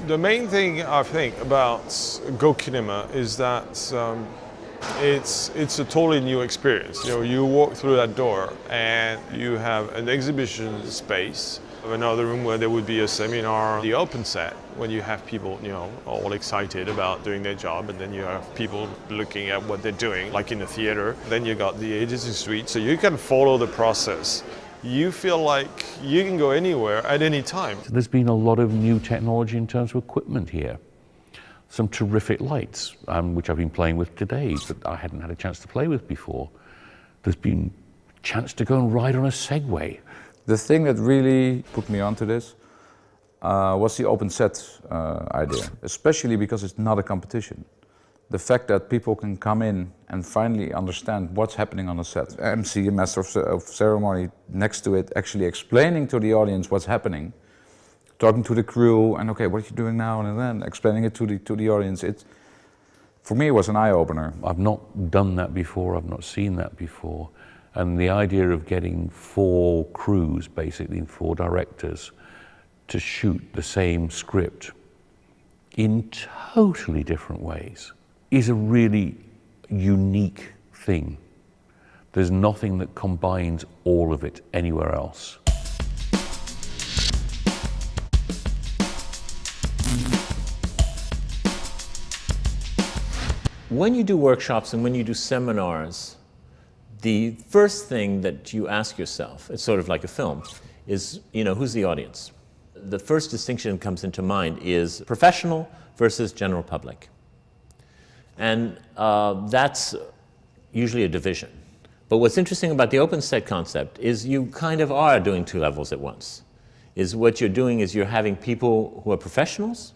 The main thing I think about GoKinema is that it's a totally new experience. You know, you walk through that door and you have an exhibition space, another room where there would be a seminar, the open set, when you have people, you know, all excited about doing their job, and then you have people looking at what they're doing, like in a theater. Then you got the agency suite, so you can follow the process. You feel like you can go anywhere at any time. There's been a lot of new technology in terms of equipment here. Some terrific lights, which I've been playing with today, that I hadn't had a chance to play with before. There's been a chance to go and ride on a Segway. The thing that really put me onto this was the open set idea, especially because it's not a competition. The fact that people can come in and finally understand what's happening on a set. MC, a master of ceremony, next to it, actually explaining to the audience what's happening, talking to the crew, and okay, what are you doing now, and then explaining it to the audience. For me, it was an eye-opener. I've not done that before, I've not seen that before. And the idea of getting 4 crews, basically 4 directors, to shoot the same script in totally different ways is a really unique thing. There's nothing that combines all of it anywhere else. When you do workshops and when you do seminars, the first thing that you ask yourself, it's sort of like a film, is, you know, who's the audience? The first distinction that comes into mind is professional versus general public. And that's usually a division. But what's interesting about the open set concept is you kind of are doing 2 levels at once. Is what you're doing is you're having people who are professionals,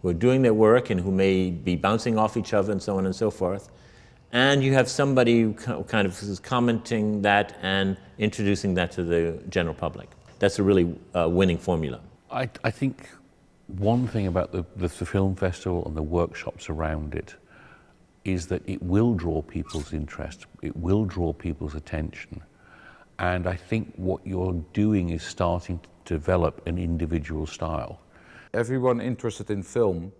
who are doing their work and who may be bouncing off each other and so on and so forth. And you have somebody who kind of is commenting that and introducing that to the general public. That's a really winning formula. I think one thing about the film festival and the workshops around it is that it will draw people's interest, it will draw people's attention. And I think what you're doing is starting to develop an individual style. Everyone interested in film,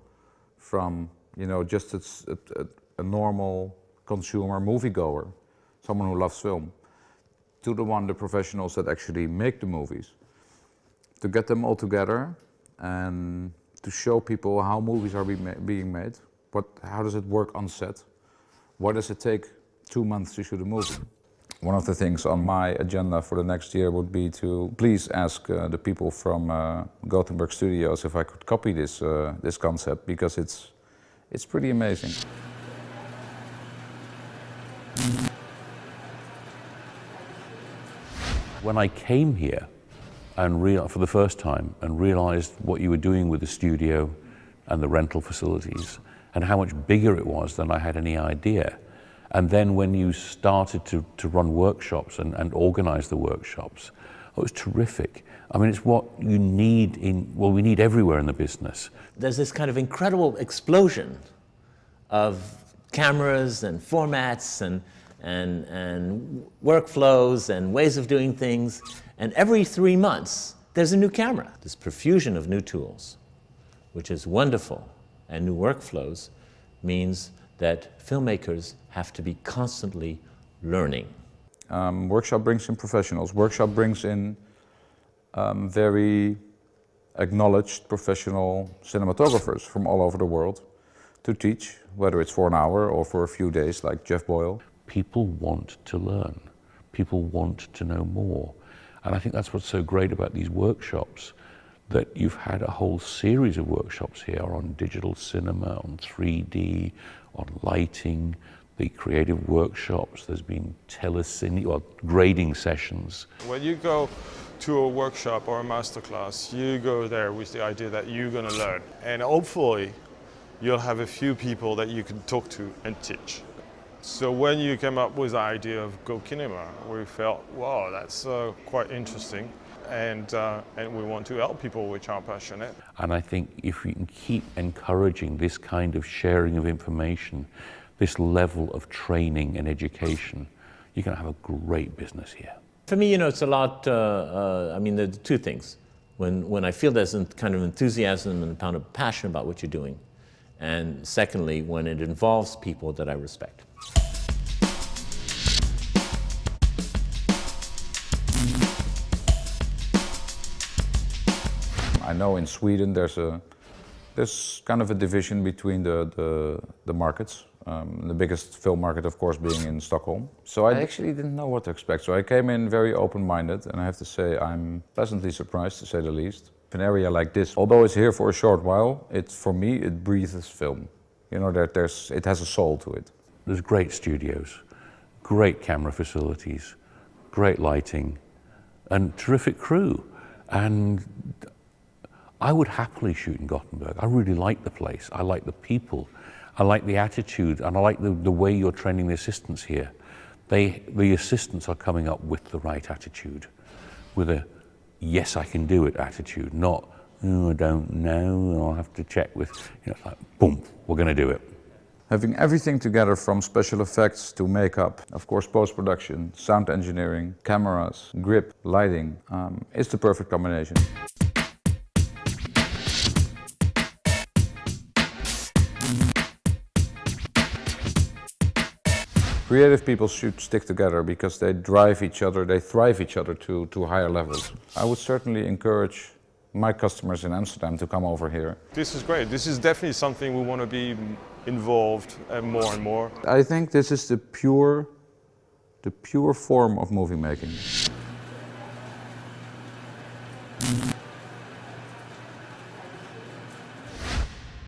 from, you know, just a normal consumer moviegoer, someone who loves film, to the professionals that actually make the movies, to get them all together and to show people how movies are being made, how does it work on set, what does it take 2 months to shoot a movie. One of the things on my agenda for the next year would be to please ask the people from Gothenburg Studios if I could copy this concept, because it's pretty amazing. When I came here and for the first time and realized what you were doing with the studio and the rental facilities and how much bigger it was than I had any idea. And then when you started to run workshops and organize the workshops, it was terrific. I mean, it's what you need we need everywhere in the business. There's this kind of incredible explosion of cameras and formats and workflows and ways of doing things. And every 3 months, there's a new camera. This profusion of new tools, which is wonderful, and new workflows means that filmmakers have to be constantly learning. Workshop brings in professionals. Workshop brings in very acknowledged professional cinematographers from all over the world to teach, whether it's for an hour or for a few days, like Jeff Boyle. People want to learn. People want to know more. And I think that's what's so great about these workshops, that you've had a whole series of workshops here on digital cinema, on 3D, on lighting, the creative workshops. There's been grading sessions. When you go to a workshop or a masterclass, you go there with the idea that you're going to learn. And hopefully, you'll have a few people that you can talk to and teach. So when you came up with the idea of GoKinema, we felt, wow, that's quite interesting. And we want to help people which are passionate. And I think if we can keep encouraging this kind of sharing of information, this level of training and education, you're going to have a great business here. For me, you know, it's a lot, I mean, there's 2 things. when I feel there's a kind of enthusiasm and a kind of passion about what you're doing. And secondly, when it involves people that I respect. I know in Sweden there's kind of a division between the markets. The biggest film market, of course, being in Stockholm. So I actually didn't know what to expect. So I came in very open-minded, and I have to say I'm pleasantly surprised, to say the least. An area like this, although it's here for a short while, for me it breathes film. You know, it has a soul to it. There's great studios, great camera facilities, great lighting, and terrific crew. And I would happily shoot in Gothenburg. I really like the place. I like the people. I like the attitude, and I like the way you're training the assistants here. The assistants are coming up with the right attitude, with a yes, I can do it attitude, not, oh, I don't know, I'll have to check with, you know, it's like, boom, we're going to do it. Having everything together from special effects to makeup, of course post-production, sound engineering, cameras, grip, lighting, is the perfect combination. Creative people should stick together because they drive each other, they thrive each other to higher levels. I would certainly encourage my customers in Amsterdam to come over here. This is great. This is definitely something we want to be involved more and more. I think this is the pure form of movie making.